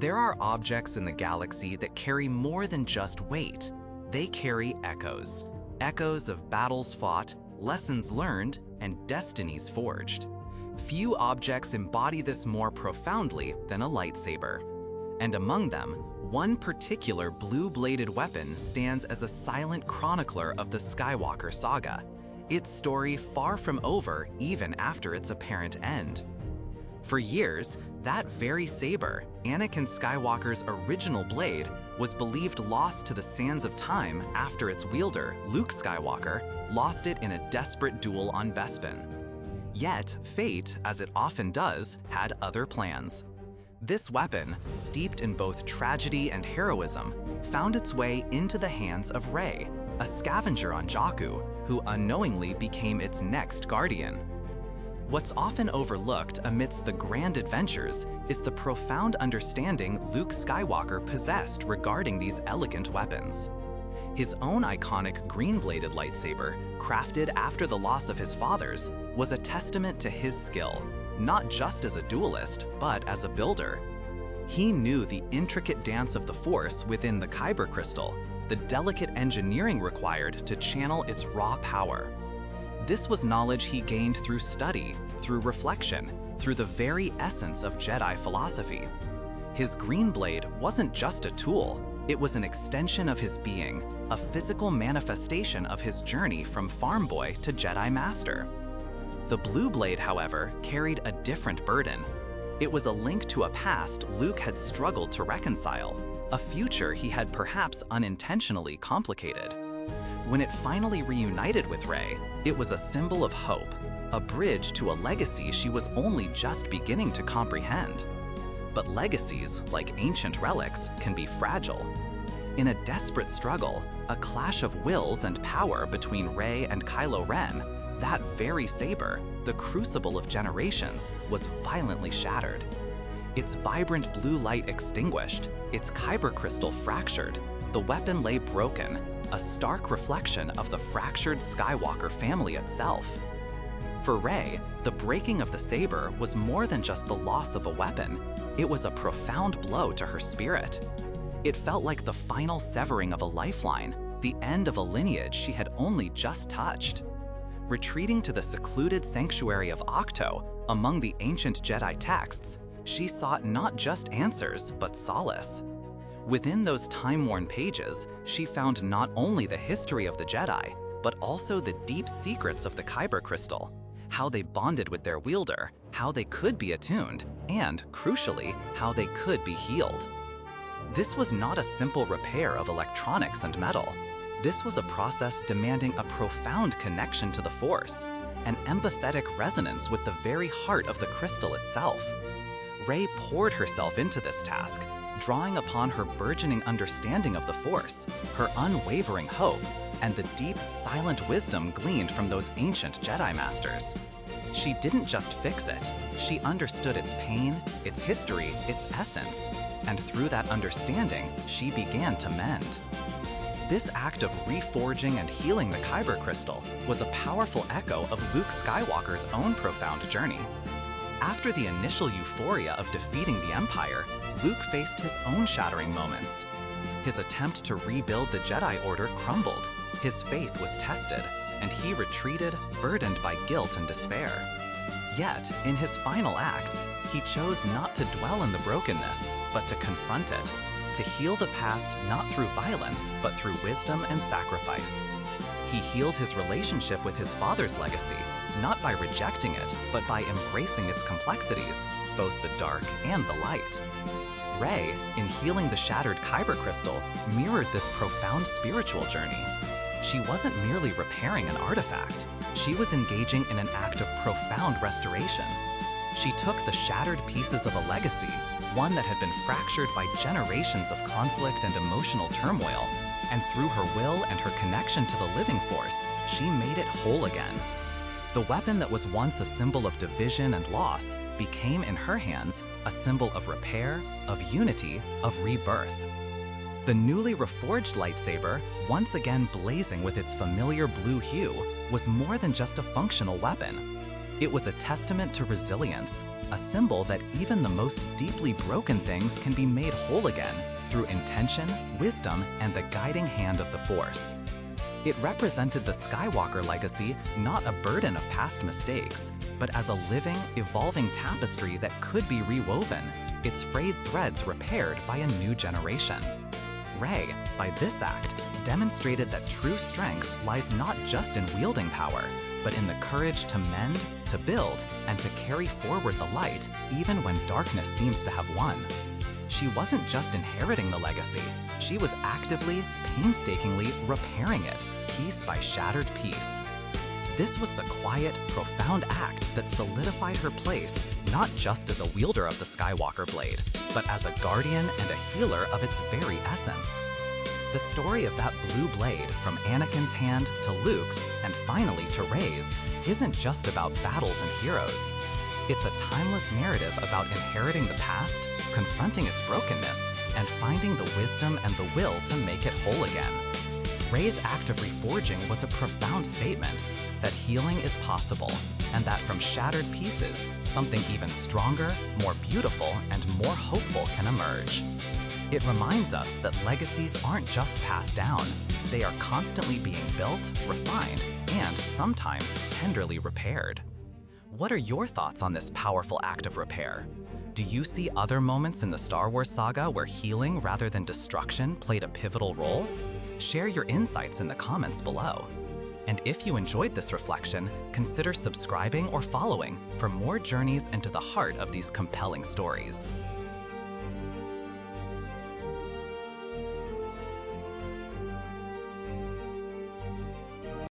There are objects in the galaxy that carry more than just weight. They carry echoes. Echoes of battles fought, lessons learned, and destinies forged. Few objects embody this more profoundly than a lightsaber. And among them, one particular blue-bladed weapon stands as a silent chronicler of the Skywalker saga, its story far from over even after its apparent end. For years, that very saber, Anakin Skywalker's original blade, was believed lost to the sands of time after its wielder, Luke Skywalker, lost it in a desperate duel on Bespin. Yet, fate, as it often does, had other plans. This weapon, steeped in both tragedy and heroism, found its way into the hands of Rey, a scavenger on Jakku, who unknowingly became its next guardian. What's often overlooked amidst the grand adventures is the profound understanding Luke Skywalker possessed regarding these elegant weapons. His own iconic green-bladed lightsaber, crafted after the loss of his father's, was a testament to his skill, not just as a duelist, but as a builder. He knew the intricate dance of the Force within the Kyber crystal, the delicate engineering required to channel its raw power. This was knowledge he gained through study, through reflection, through the very essence of Jedi philosophy. His green blade wasn't just a tool, it was an extension of his being, a physical manifestation of his journey from farm boy to Jedi Master. The blue blade, however, carried a different burden. It was a link to a past Luke had struggled to reconcile, a future he had perhaps unintentionally complicated. When it finally reunited with Rey, it was a symbol of hope, a bridge to a legacy she was only just beginning to comprehend. But legacies, like ancient relics, can be fragile. In a desperate struggle, a clash of wills and power between Rey and Kylo Ren, that very saber, the crucible of generations, was violently shattered. Its vibrant blue light extinguished, its Kyber crystal fractured, the weapon lay broken, a stark reflection of the fractured Skywalker family itself. For Rey, the breaking of the saber was more than just the loss of a weapon, it was a profound blow to her spirit. It felt like the final severing of a lifeline, the end of a lineage she had only just touched. Retreating to the secluded sanctuary of Ahch-To, among the ancient Jedi texts, she sought not just answers, but solace. Within those time-worn pages, she found not only the history of the Jedi, but also the deep secrets of the Kyber crystal, how they bonded with their wielder, how they could be attuned, and, crucially, how they could be healed. This was not a simple repair of electronics and metal. This was a process demanding a profound connection to the Force, an empathetic resonance with the very heart of the crystal itself. Rey poured herself into this task, drawing upon her burgeoning understanding of the Force, her unwavering hope, and the deep, silent wisdom gleaned from those ancient Jedi Masters. She didn't just fix it, she understood its pain, its history, its essence, and through that understanding, she began to mend. This act of reforging and healing the Kyber crystal was a powerful echo of Luke Skywalker's own profound journey. After the initial euphoria of defeating the Empire, Luke faced his own shattering moments. His attempt to rebuild the Jedi Order crumbled, his faith was tested, and he retreated, burdened by guilt and despair. Yet, in his final acts, he chose not to dwell in the brokenness, but to confront it, to heal the past not through violence, but through wisdom and sacrifice. He healed his relationship with his father's legacy, not by rejecting it, but by embracing its complexities, both the dark and the light. Rey, in healing the shattered Kyber crystal, mirrored this profound spiritual journey. She wasn't merely repairing an artifact, she was engaging in an act of profound restoration. She took the shattered pieces of a legacy, one that had been fractured by generations of conflict and emotional turmoil, and through her will and her connection to the living force, she made it whole again. The weapon that was once a symbol of division and loss became in her hands a symbol of repair, of unity, of rebirth. The newly reforged lightsaber, once again blazing with its familiar blue hue, was more than just a functional weapon. It was a testament to resilience, a symbol that even the most deeply broken things can be made whole again through intention, wisdom, and the guiding hand of the Force. It represented the Skywalker legacy, not a burden of past mistakes, but as a living, evolving tapestry that could be rewoven, its frayed threads repaired by a new generation. Rey, by this act, demonstrated that true strength lies not just in wielding power, but in the courage to mend, to build, and to carry forward the light even when darkness seems to have won. She wasn't just inheriting the legacy, she was actively, painstakingly repairing it, piece by shattered piece. This was the quiet, profound act that solidified her place not just as a wielder of the Skywalker Blade, but as a guardian and a healer of its very essence. The story of that blue blade from Anakin's hand to Luke's and finally to Rey's isn't just about battles and heroes. It's a timeless narrative about inheriting the past, confronting its brokenness, and finding the wisdom and the will to make it whole again. Rey's act of reforging was a profound statement that healing is possible, and that from shattered pieces, something even stronger, more beautiful, and more hopeful can emerge. It reminds us that legacies aren't just passed down, they are constantly being built, refined, and sometimes tenderly repaired. What are your thoughts on this powerful act of repair? Do you see other moments in the Star Wars saga where healing rather than destruction played a pivotal role? Share your insights in the comments below. And if you enjoyed this reflection, consider subscribing or following for more journeys into the heart of these compelling stories.